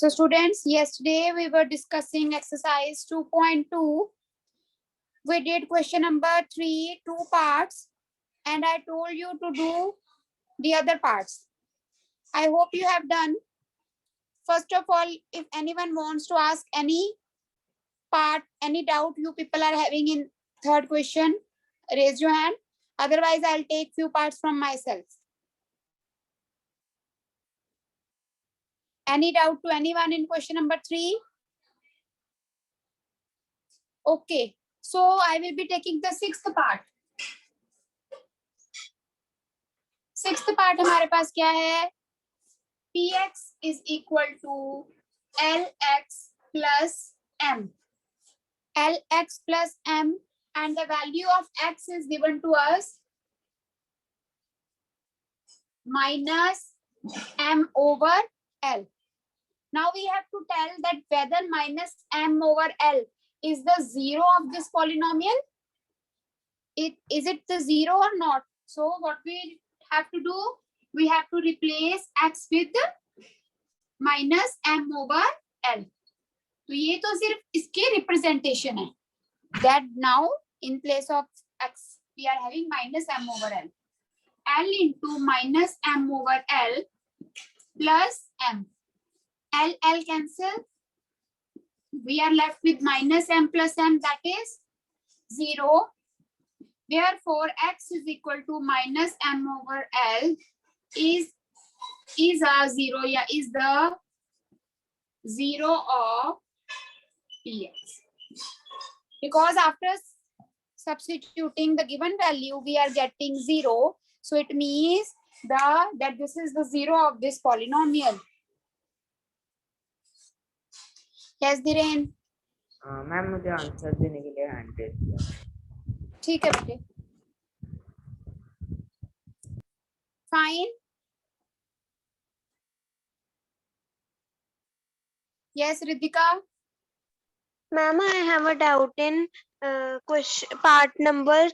So students, yesterday we were discussing exercise 2.2. We did question number 3, 2 parts, and I told you to do the other parts. I hope you have done. First of all, if anyone wants to ask any part, any doubt you people are having in third question, raise your hand. Otherwise, I'll take few parts from myself. Any doubt to anyone in question number 3? Okay, so I will be taking the sixth part. Sixth part हमारे पास क्या है? px is equal to lx plus m. lx plus m and the value of x is given to us minus m over l. Now we have to tell that whether minus m over l is the zero of this polynomial. Is it the zero or not? So what we have to do, we have to replace x with minus m over l. तो ये तो सिर्फ इसके representation है. That now in place of x we are having minus m over l. L into minus m over l plus m. L cancel. We are left with minus m plus m, that is 0. Therefore, x is equal to minus m over l is a 0, yeah, is the 0 of px. Because after substituting the given value, we are getting 0. So it means that this is the 0 of this polynomial. Yes, Dhiren? Ma'am मुझे answer देने के लिए hand raise किया. ठीक है बेटे. Fine. Yes, Ritika. Ma'am, I have a doubt in question part number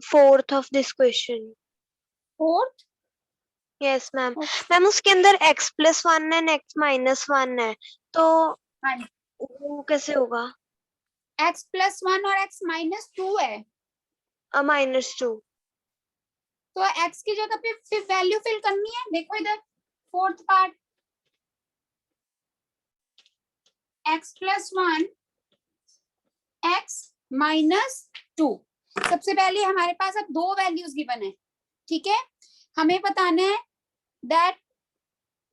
4th of this question. Fourth. Yes, ma'am. Ma'am, उसके अंदर x plus 1 and x minus 1 है, तो वो कैसे होगा? x plus 1 और x minus 2 है. minus 2. तो x की जगह पे फिर वैल्यू फिल करनी है. देखो इधर fourth part, x plus 1 x minus 2. सबसे पहले हमारे पास अब दो वैल्यूज गिवन है. ठीक है, हमें बताना है that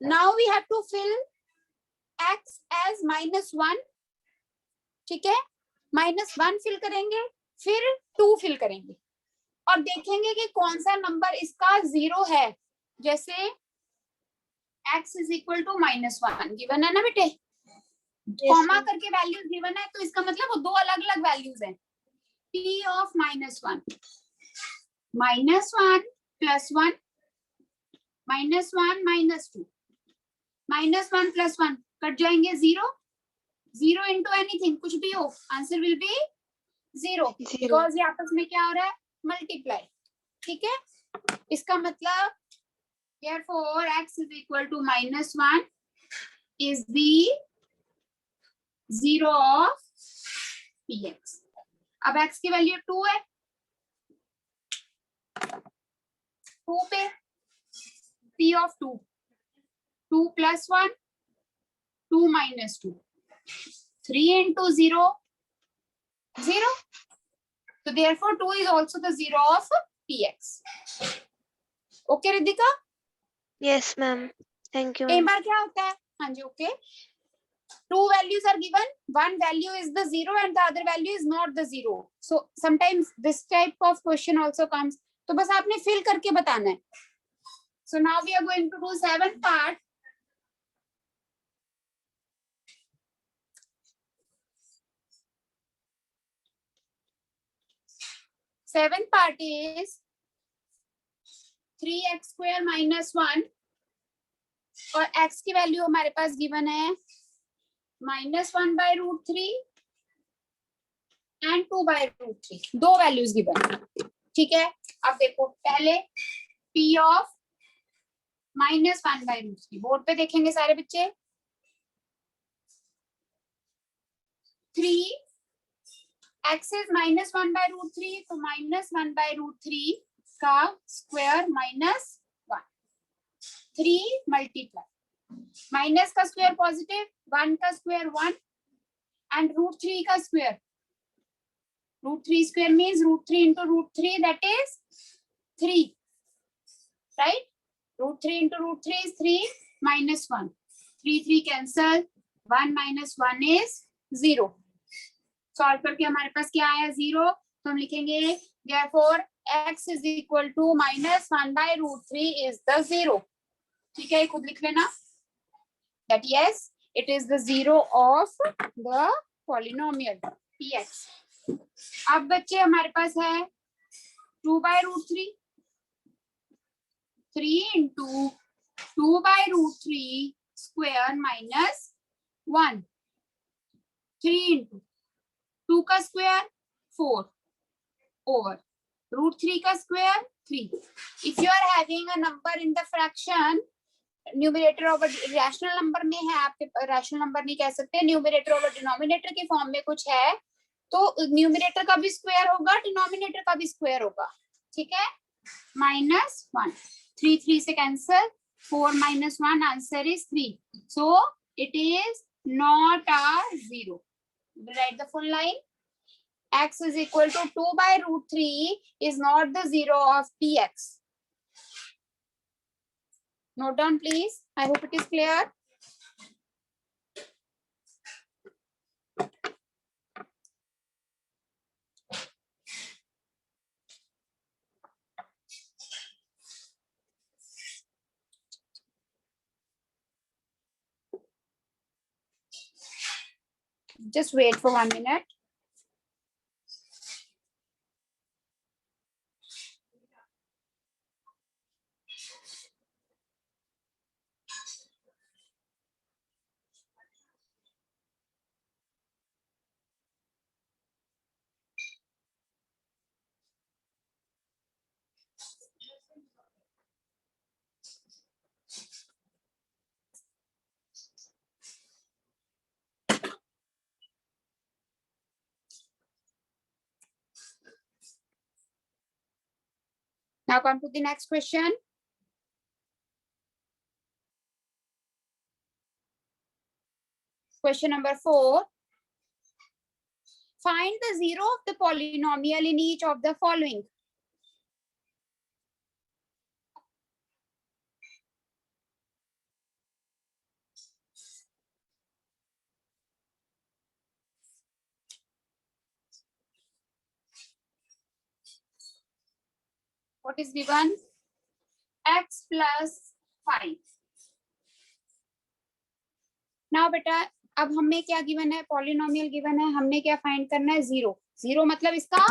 now we have to fill x as minus 1. ठीक है, -1 फिल करेंगे, फिर 2 फिल करेंगे और देखेंगे कि कौन सा नंबर इसका 0 है. जैसे x is equal to -1 given है ना बेटे, कॉमा करके वैल्यूज गिवन है, तो इसका मतलब वो दो अलग अलग वैल्यूज हैं. p of -1 plus 1 -1 -2 -1 plus 1 cut जाएंगे 0. 0 into anything, कुछ भी हो, आंसर विल बी 0 बिकॉज ये आपस में क्या हो रहा है, मल्टीप्लाई. ठीक है, इसका मतलब therefore x is equal to -1 is the 0 of px. अब x की वैल्यू 2 है, 2 पे p of 2 plus 1 2 minus 2 3 into 0 0. So therefore 2 is also the 0 of px. Okay Riddhika? Yes ma'am, thank you. कई बार क्या होता है, हाँ जी, okay, two values are given, one value is the 0 and the other value is not the 0. So sometimes this type of question also comes. तो बस आपने fill करके बताना है. So now we are going to do 7th part. Seventh part is 3x square minus 1 और x की value हमारे पास given है -1 by √3 and 2 by √3. दो वैल्यूज गिवन है. ठीक है, अब देखो पहले p of -1 by √3 बोर्ड पे देखेंगे सारे बच्चे. 3, x is -1/√3, तो -1/√3 का स्क्वायर -1, 3 मल्टीप्लाई माइनस का स्क्वायर पॉजिटिव, 1 का स्क्वायर 1 एंड √3 का square, √3 square means √3 into √3, that is 3, right? √3 into √3 is 3 minus 1. 3 cancel, 1 minus 1 is 0. Solve करके हमारे पास क्या आया 0, तो हम लिखेंगे therefore x is equal to -1/√3 is the 0. ठीक है, खुद लिख लेना that yes it is the 0 of the polynomial px. अब बच्चे हमारे पास है 2/√3, 3 into 2/√3 square minus 1, 3 into 2 का स्क्वायर 4 over √3 का square 3. If you are having a number in the fraction, numerator over rational number में है, आपके रैशनल नंबर नहीं कह सकते, न्यूमरेटर ओवर डिनोमिनेटर के फॉर्म में कुछ है, तो न्यूमरेटर का भी स्क्वायर होगा, डिनोमिनेटर का भी स्क्वायर होगा. ठीक है, -1, 3 3 से cancel, 4 minus 1, answer is 3. So it is not a 0. Write the full line. X is equal to 2/√3 is not the 0 of px. Note down please. I hope it is clear. Just wait for 1 minute. Now come to the next question. Question number 4. Find the 0 of the polynomial in each of the following. What is given? X plus 5. Now बेटा अब हमें क्या given है, polynomial given है, हमने क्या find करना है 0. 0 मतलब इसका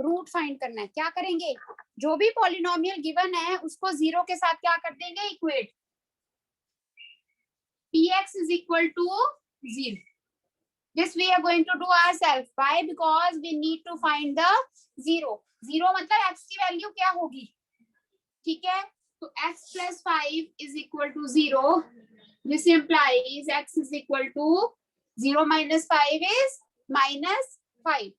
रूट फाइंड करना है. क्या करेंगे, जो भी पॉलिनोमियल गिवन है उसको 0 के साथ क्या कर देंगे, equate. px is equal to 0. This we are going to do ourselves. Why? Because we need to find the 0. 0 मतलब x की वैल्यू क्या होगी. ठीक है, तो x plus 5 is equal to 0. This implies x is equal to 0 minus 5 is -5.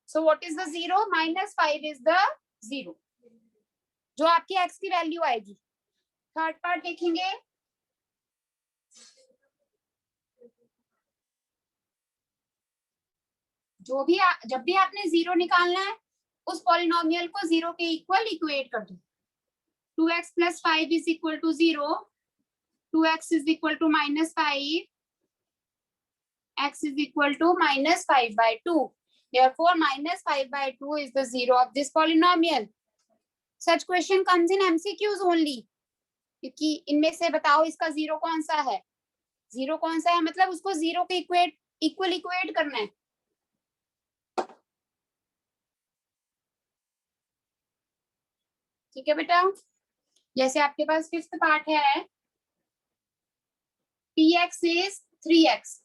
So what is the 0? -5 is the 0. जो आपकी x की वैल्यू आएगी. थर्ड पार्ट देखेंगे. जब भी आपने 0 निकालना है उस पॉलिनोमियल को 0 के इक्वल इक्वेट कर दो. 2x plus 5 is equal to 0. 2x is equal to -5. X is equal to -5/2. Therefore, -5/2 is the 0 of this polynomial. Such question comes in MCQs only. क्योंकि इनमें से बताओ इसका 0 कौन सा है. 0 कौन सा है मतलब उसको 0 के इक्वल इक्वेट करना है. ठीक है बेटा, जैसे आपके पास फिफ्थ पार्ट है, px is 3x.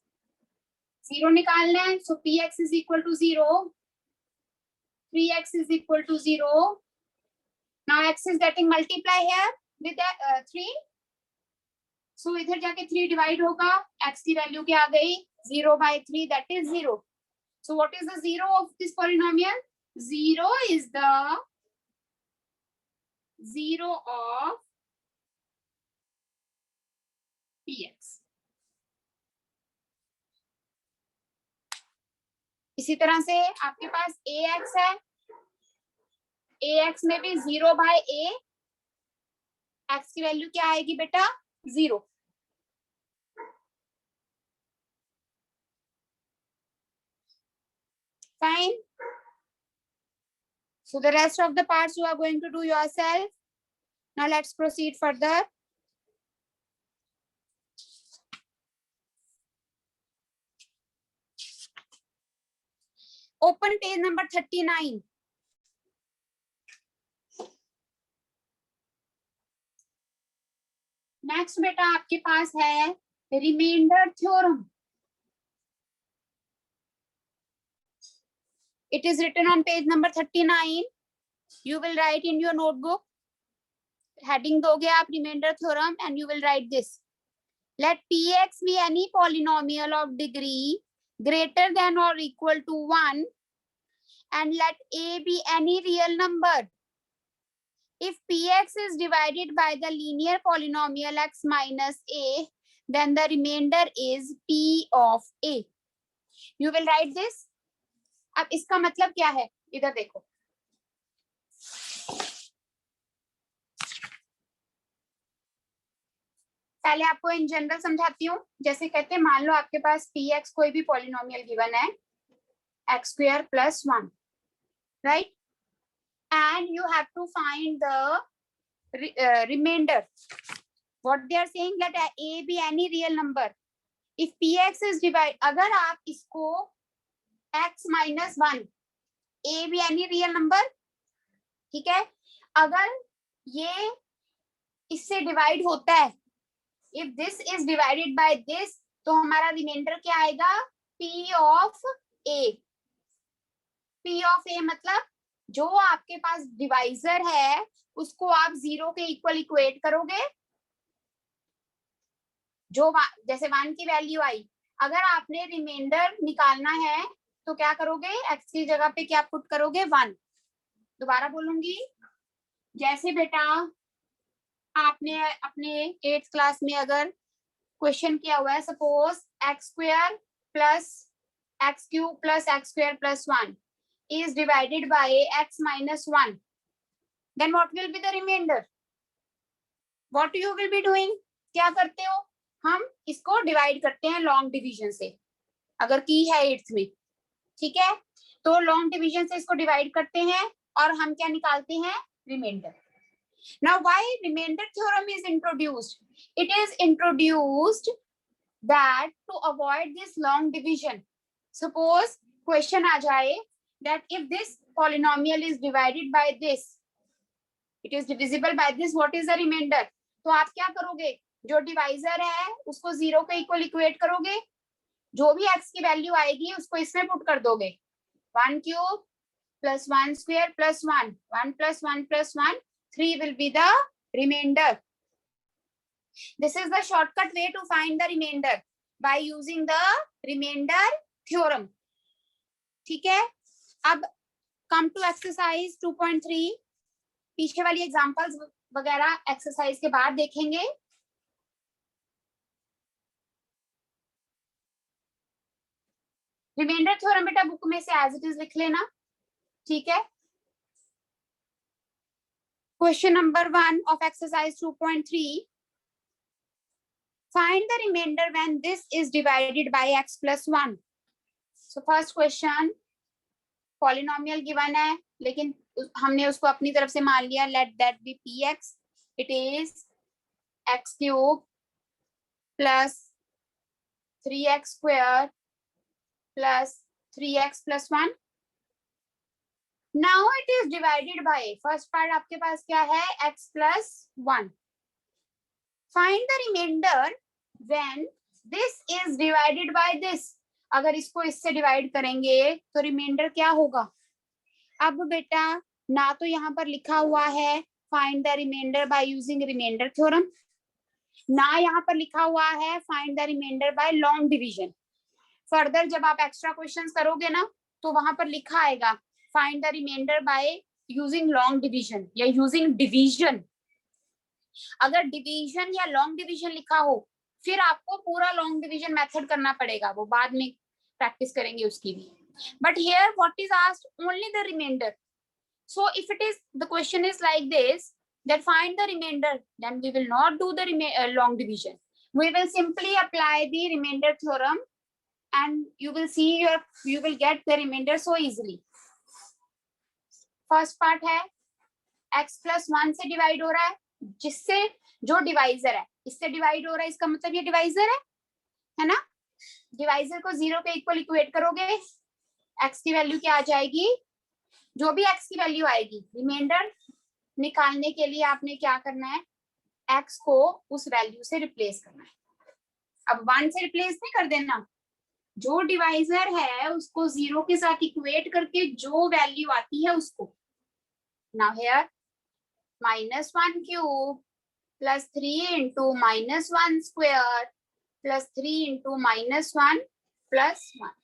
0 निकालना है, so px is equal to 0. 3x is equal to 0. Now x is getting multiply here with 3. सो इधर जाके 3 डिवाइड होगा, x की वैल्यू क्या आ गई 0/3, that is 0. So what is the 0 of this polynomial? 0 is the 0 of px. इसी तरह से आपके पास ax है, ax में भी 0/a, x की वैल्यू क्या आएगी बेटा 0. Fine. So the rest of the parts you are going to do yourself. Now let's proceed further. Open page number 39. Next बेटा आपके पास है remainder theorem. It is written on page number 39. You will write in your notebook. Heading दोगे आप remainder theorem and you will write this. Let px be any polynomial of degree greater than or equal to 1 and let a be any real number. If px is divided by the linear polynomial x minus a, then the remainder is p of a. You will write this. अब इसका मतलब क्या है इधर देखो. पहले आपको in general समझाती हूँ. जैसे कहते हैं मान लो आपके पास px कोई भी पॉलिनोमियल गिवन है x² + 1, right? And you have to find the remainder. What they are saying, let a be any real number. If px is divided, अगर आप इसको x minus 1, a be any real number, ठीक है. अगर ये इससे divide होता है, if this is divided by this, तो हमारा रिमाइंडर क्या आएगा p of a. p of a मतलब जो आपके पास डिवाइजर है उसको आप 0 के इक्वल इक्वेट करोगे. जो जैसे 1 की वैल्यू आई, अगर आपने रिमाइंडर निकालना है तो क्या करोगे, x की जगह पे क्या पुट करोगे 1. दोबारा बोलूंगी. जैसे बेटा आपने अपने 8th क्लास में अगर क्वेश्चन किया हुआ है, suppose x² + x³ + x² + 1 is divided by x minus 1, then what will be the remainder? What you will be doing? क्या करते हो, हम इसको डिवाइड करते हैं लॉन्ग डिवीजन से. अगर की है 8th में, ठीक है, तो लॉन्ग डिवीजन से इसको डिवाइड करते हैं और हम क्या निकालते हैं reminder. Now why remainder theorem is introduced? It is introduced that to avoid this long division. Suppose question आ जाए that if this polynomial is divided by this, it is divisible by this, what is the remainder? तो आप क्या करोगे, जो divisor है उसको 0 के equal equate करोगे, जो भी x की वैल्यू आएगी उसको इसमें पुट कर दोगे. 1³ + 1² + 1, 1 + 1 + 1, 3 will be the remainder. This is the shortcut way to find the remainder by using the remainder theorem. ठीक है. अब come to exercise 2.3. पीछे वाली एग्जांपल्स वगैरह एक्सरसाइज के बाद देखेंगे. रिमाइंडर थ्योरम बेटा बुक में से एज इट इज लिख लेना, ठीक है. Question number 1 of exercise 2.3. Find the remainder when this is divided by x + 1. So first question, polynomial given है, लेकिन हमने उसको अपनी तरफ से मान लिया. Let that be px. It is x³ + 3x² + 3x + 1. Now it is divided by, first part आपके पास क्या है x + 1. Find the remainder when this is divided by this. अगर इसको इससे डिवाइड करेंगे तो रिमाइंडर क्या होगा. अब बेटा ना तो यहाँ पर लिखा हुआ है find the remainder by using remainder theorem, ना यहाँ पर लिखा हुआ है find the remainder by long division. Further जब आप एक्स्ट्रा क्वेश्चंस करोगे ना तो वहां पर लिखा आएगा find the remainder by using long division या यूजिंग डिवीजन। अगर डिवीजन या लॉन्ग डिवीजन लिखा हो फिर आपको पूरा लॉन्ग डिवीजन मेथड करना पड़ेगा, वो बाद में प्रैक्टिस करेंगे उसकी भी। But here what is asked only the remainder. So if it is the question is like this, that find the remainder, then we will not do the long division. We will simply apply the remainder theorem, and you will get the remainder so easily. First part है x plus 1 से divide हो रहा है, जिससे जो divisor है इससे divide हो रहा है, इसका मतलब ये डिवाइजर है ना। डिवाइजर को 0 के इक्वल इक्वेट करोगे, x की वैल्यू क्या आ जाएगी, जो भी x की वैल्यू आएगी। रिमाइंडर निकालने के लिए आपने क्या करना है, x को उस वैल्यू से रिप्लेस करना है। अब 1 से रिप्लेस नहीं कर देना, जो डिवाइजर है उसको 0 के साथ इक्वेट करके जो वैल्यू आती है उसको। Now here -1 cube plus 3 into -1 square plus 3 into -1 plus 1।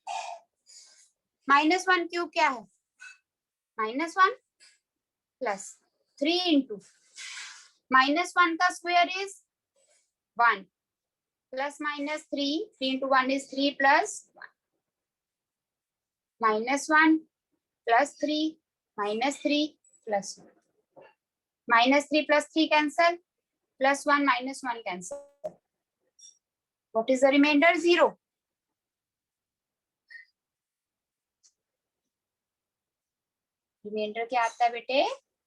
-1 cube क्या है, -1 प्लस 3 इंटू -1 का square is 1 plus -3, 3 into 1 is 3 plus 1 -1 plus 3 -3 plus 1 -3 plus 3 cancel plus 1 -1 cancel. What is the remainder, 0। Remainder क्या आता है बेटे,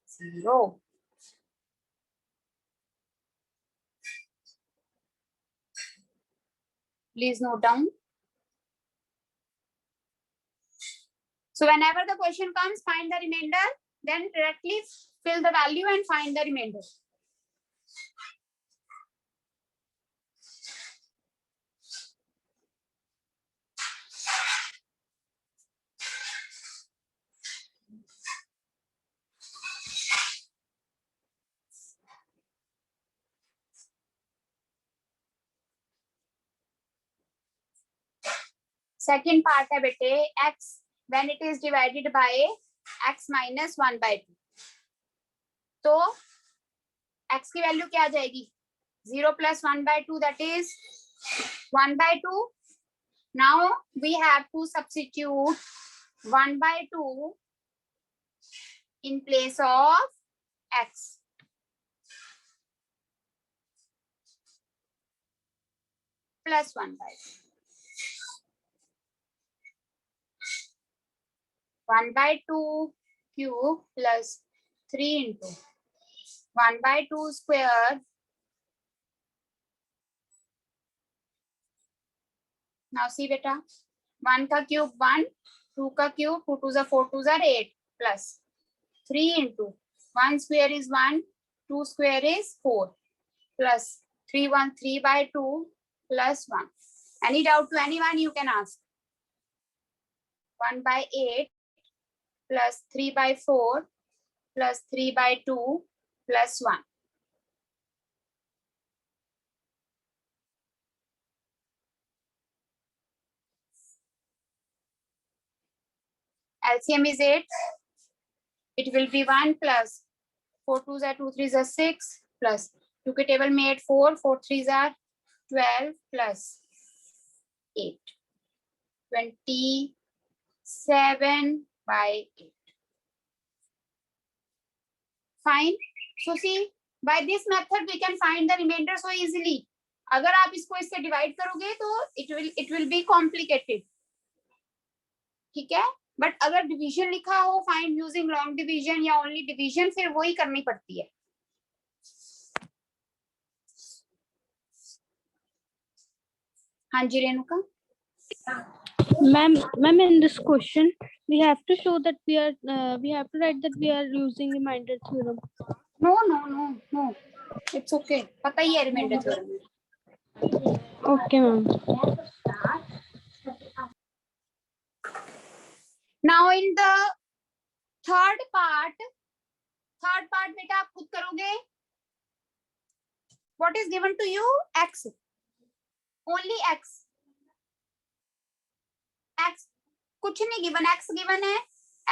0। Please note down. So whenever the question comes, find the remainder, then directly fill the value and find the remainder. Second part है बेटे x when it is divided by x minus 1/2. तो x की value क्या आ जाएगी, 0 plus 1/2, that is 1/2. Now we have to substitute 1/2 in place of x. Plus 1/2. 1/2 cube plus 3 into 1/2 square. Now see beta, 1 का cube 1, 2 का cube 2 2s are 4 2s are 8 plus 3 into 1 square is 1, 2 square is 4 plus 3 1 3/2 plus 1. Any doubt to anyone you can ask. 1/8 plus 3/4 plus 3/2 plus 1. LCM is 8. It will be 1 plus 4 2s are 2 3s are 6 plus 2 के table में 8 4 4 3s are 12 plus 8 27/8. Fine. So see, by this method we can find the remainder so easily. अगर आप इसको इससे divide करोगे तो it will be complicated. ठीक है, बट अगर डिवीजन लिखा हो फाइंड यूजिंग लॉन्ग डिवीजन या ओनली डिवीजन, फिर वही करनी पड़ती है। हाँ जी Renuka. Ma'am, in this question, we have to show that we have to write that we are using remainder theorem. No. It's okay. पता ही है remainder theorem। Okay, ma'am. Now in the third part बेटा आप खुद करोगे। What is given to you? X. Only X. X कुछ नहीं given. X given है.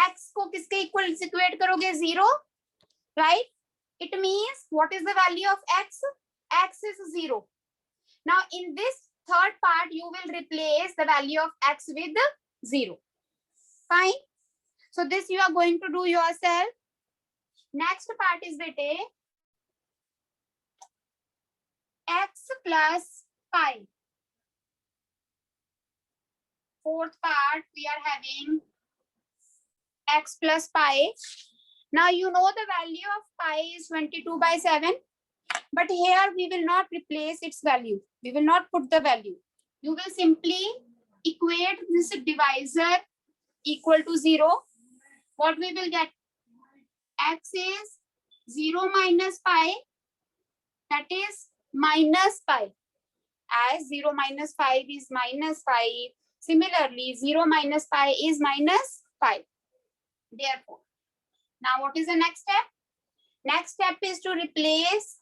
X को किसके equal equate करोगे? 0. Right? It means what is the value of X? X is 0. Now in this third part, you will replace the value of X with 0. Fine. So this you are going to do yourself. Next part is bete X plus pi. Fourth part we are having X plus pi. Now you know the value of pi is 22/7, but here we will not replace its value. We will not put the value. You will simply equate this divisor equal to 0. What we will get? X is 0 minus pi, that is minus pi. As 0 minus 5 is minus 5, similarly 0 minus pi is minus 5. Therefore, now what is the next step? Next step is to replace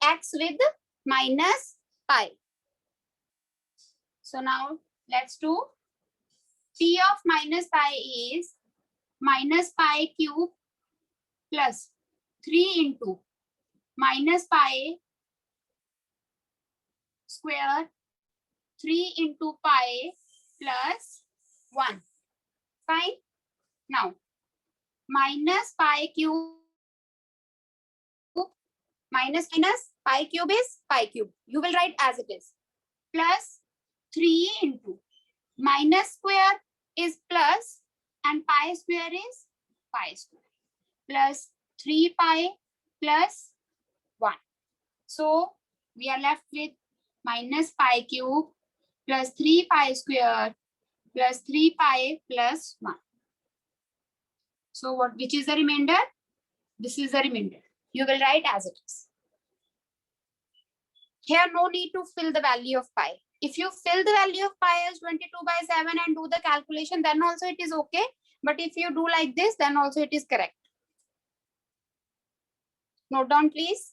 X with minus pi. So now let's do P of minus pi is minus pi cube plus 3 into minus pi square 3 into pi plus 1. Fine. Now minus pi cube minus pi cube is pi cube. You will write as it is. Plus 3 into minus square is plus and pi square is pi square. Plus 3 pi plus 1. So we are left with minus pi cube plus 3 pi square plus 3 pi plus 1. So which is the remainder? This is the remainder. You will write as it is. Here no need to fill the value of pi. If you fill the value of pi as 22/7 and do the calculation, then also it is okay. But if you do like this, then also it is correct. Note down, please.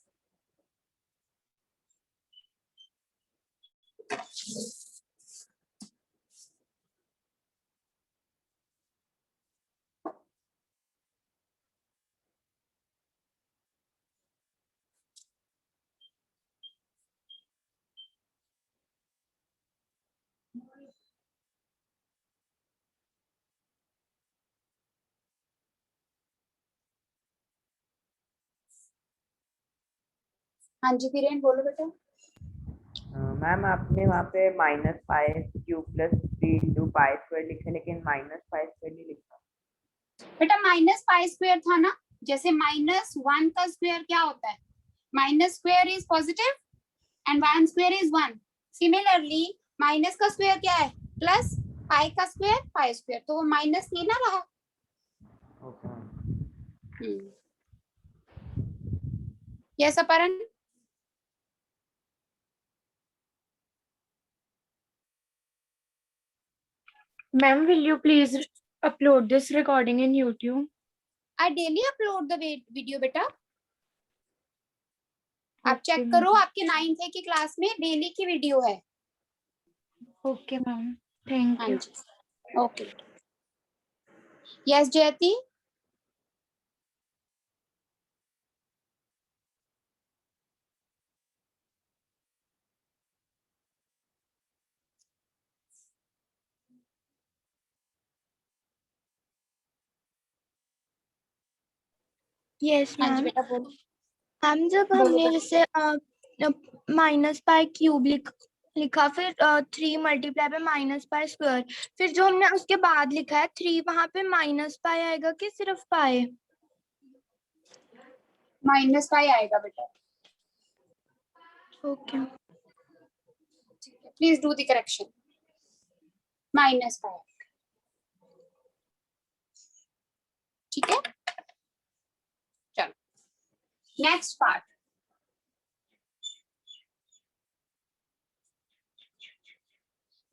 हाँ जी किरण बोलो बेटा। Ma'am आपने वहाँ पे minus pi cube plus 3 into pi square लिखे, लेकिन minus pi square नहीं लिखा। बेटा माइनस पाई स्क्वायर था ना, जैसे -1 का स्क्वायर क्या होता है? Minus square is positive and 1 square is 1। Similarly minus का स्क्वायर क्या है? प्लस पाई का स्क्वायर पाई स्क्वायर, तो वो माइनस नहीं ना रहा। Yes अपरण। Ma'am, will you please upload this recording in YouTube? I daily upload the video बेटा। आप चेक Okay, करो, आपके 9th की क्लास में डेली की वीडियो है। Okay, ma'am. Thank हाँ you. जी ओके। यस जयति। Yes, हाँ जी ma'am. बेटा बोलो। मैम जब बोलो हमने बेटा। जैसे माइनस पाई क्यूब लिखा, फिर 3 मल्टीप्लाई पे माइनस पाई स्क्वायर, फिर जो हमने उसके बाद लिखा है 3, वहां पे माइनस पाई आएगा कि सिर्फ पाई? माइनस पाई आएगा बेटा। Okay. Please do the correction. Minus pi, ठीक है। चलो नेक्स्ट पार्ट।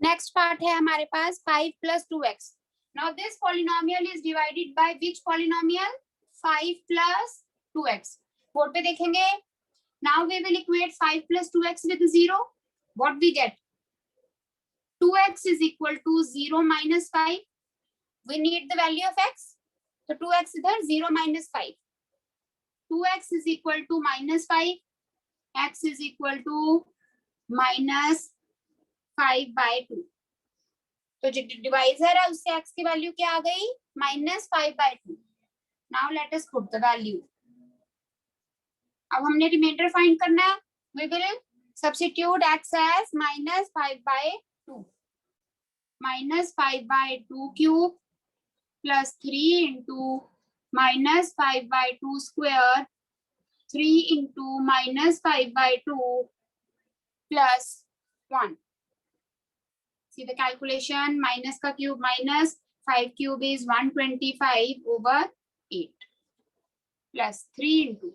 नेक्स्ट पार्ट है हमारे पास 5 plus 2x। Now this polynomial is divided by which polynomial? 5 plus 2x। Board पे देखेंगे Now we will equate 5 plus 2x with 0. What we get? 2x is equal to 0 minus 5. We need the value of x. So 2x इधर 0 minus 5. 2x is equal to minus 5. X is equal to minus 5 by 2. तो जो divisor है उससे x की value क्या आ गई? minus 5 by 2. Now let us put the value. अब हमने रिमाइंडर फाइंड करना है. We will substitute x as minus 5 by 2. Minus 5 by 2 cube plus 3 into minus 5 by 2 square. 3 into minus 5 by 2 plus 1. See the calculation. Minus ka cube minus 5 cube is 125 over 8 plus 3 into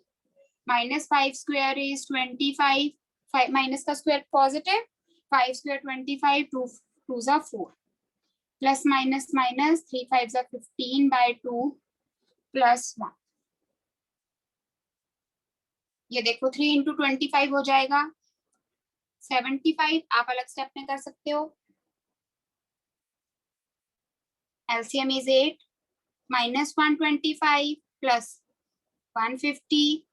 minus 5 square is 25. 5 minus ka square positive. 5 square 25. 2 2s are 4. Plus minus minus 3 5s are 15 by 2 plus 1. ये देखो 3 into 25 हो जाएगा 75. आप अलग step में कर सकते हो. LCM is 8 minus 125 plus 150.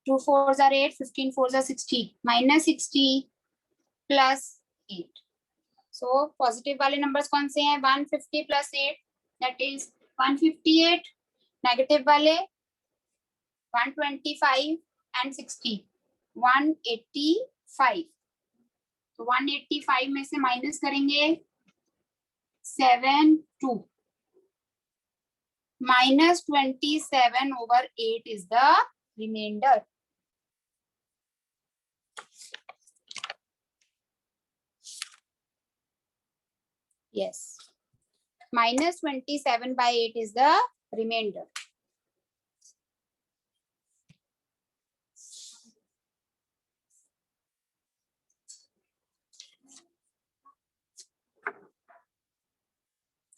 2 4s are 8. 15 4s are 60. Minus 60 plus 8. So positive वाले numbers कौन से हैं? 150 plus 8 that is 158. Negative वाले 125 and 60 185. तो 185 में से माइनस करेंगे 7 2. Minus 27 over 8 is the remainder. Yes. Minus 27 by 8 is the remainder.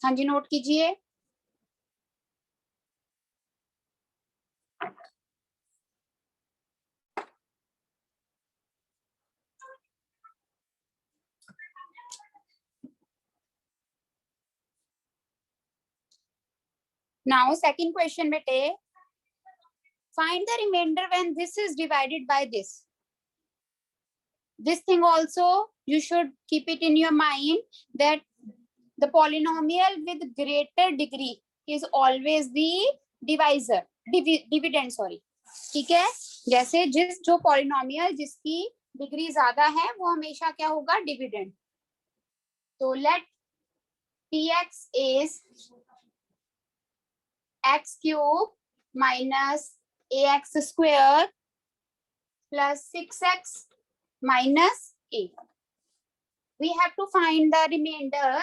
हाँ जी नोट कीजिए. Now second question bete. Find the remainder when this is divided by this. This thing also you should keep it in your mind that the polynomial with greater degree is always the divisor. Dividend sorry. ठीक है. जैसे जो polynomial जिसकी degree ज्यादा है वो हमेशा क्या होगा? डिविडेंड. तो let px is x cube minus ax square plus 6x minus a. We have to find the remainder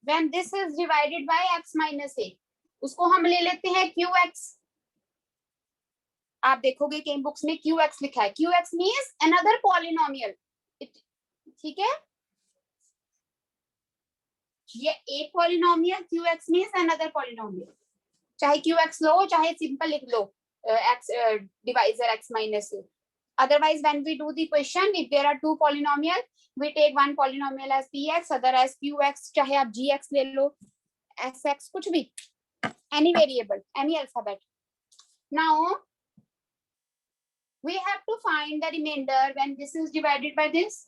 when this is divided by x minus a. उसको हम ले लेते हैं qx. आप देखोगे कई बुक्स में qx लिखा है. qx means another polynomial. ठीक है. ये एक polynomial qx means another polynomial. चाहे qx लो चाहे सिंपल लिख लो x divisor x minus a. Otherwise when we do the question, if there are two polynomial, we take one polynomial as px, other as qx. चाहे आप gx ले लो, sx, कुछ भी, any variable, any alphabet. Now we have to find the remainder when this is divided by this.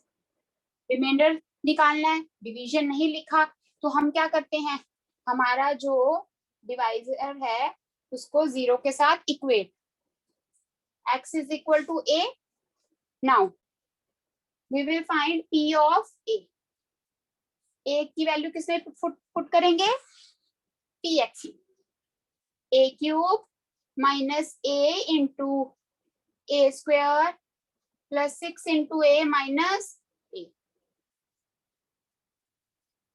Remainder निकालना है. Division नहीं लिखा तो हम क्या करते हैं? हमारा जो डिवाइजर है उसको 0 के साथ equate. x is equal to a. Now we will find p of a. a की वैल्यू किसमें पुट करेंगे? px. a cube minus a into a square plus 6 into a minus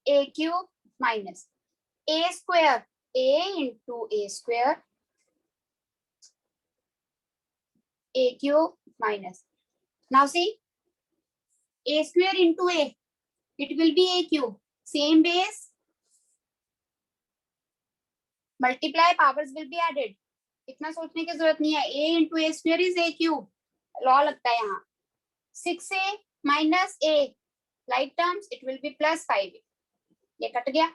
a cube minus a square, a into a square, a cube minus. Now see, a square into a, it will be a cube. Same base, multiply powers will be added, इतना सोचने की जरूरत नहीं है। a into a square is a cube, law लगता है यहाँ। 6a minus a like terms it will be plus 5a, ये कट गया।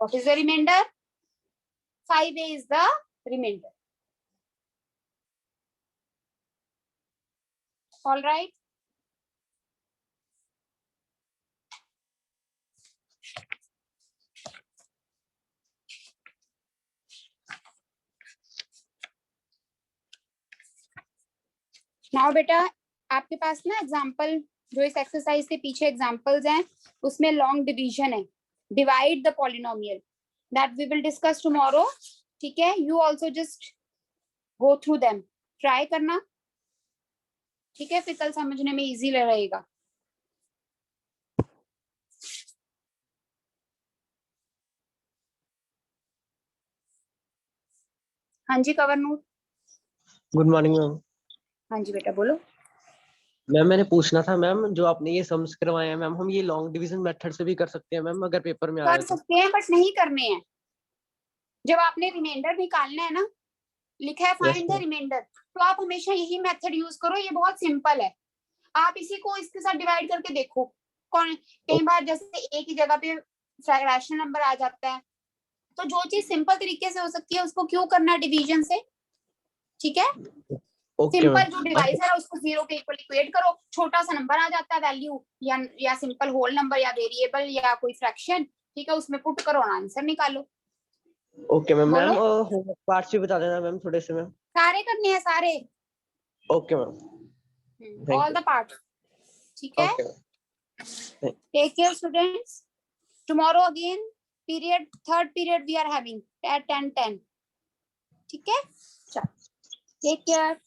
What is the remainder? 5a is the remainder. All right. Now बेटा आपके पास ना एग्जाम्पल जो इस एक्सरसाइज के पीछे एग्जाम्पल्स हैं उसमें लॉन्ग डिवीजन है, divide the polynomial, that we will discuss tomorrow. ठीक है, you also just go through them, try करना। ठीक है, फिर कल समझने में इजी रहेगा। हाँ जी कवरनूर। Good morning ma'am. हाँ जी बेटा बोलो। मैम मैंने पूछना था मैम, जो आपने ये सम्स करवाए हैं मैम, हम ये लॉन्ग डिवीजन मेथड से भी कर सकते हैं मैम अगर पेपर में आया कर तो? सकते हैं बट नहीं करने हैं। जब आपने रिमाइंडर निकालना है ना, लिखा है फाइंड द ma'am. रिमाइंडर, तो आप हमेशा यही मेथड यूज करो, ये बहुत सिंपल है। आप इसी को इसके साथ डिवाइड करके देखो। कौन कई बार जैसे एक ही जगह पे रैशनल नंबर आ जाता है, तो जो चीज सिंपल तरीके से हो सकती है उसको क्यों करना है डिवीजन से। ठीक है, ओके सिंपल मैम। जो डिवाइजर है उसको 0 के इक्वल इक्वेट करो, छोटा सा नंबर आ जाता है वैल्यू, या सिंपल होल नंबर या वेरिएबल या कोई फ्रैक्शन, ठीक है, उसमें पुट करो और आंसर निकालो। Okay ma'am. मैम बोलो। होमवर्क पार्ट्स भी बता देना मैम थोड़े से मैम। सारे करने हैं सारे, okay ma'am. All the part. ठीक है, okay. Take care students. Tomorrow again period, third period we are having at 10:10। ठीक है, चलो टेक केयर।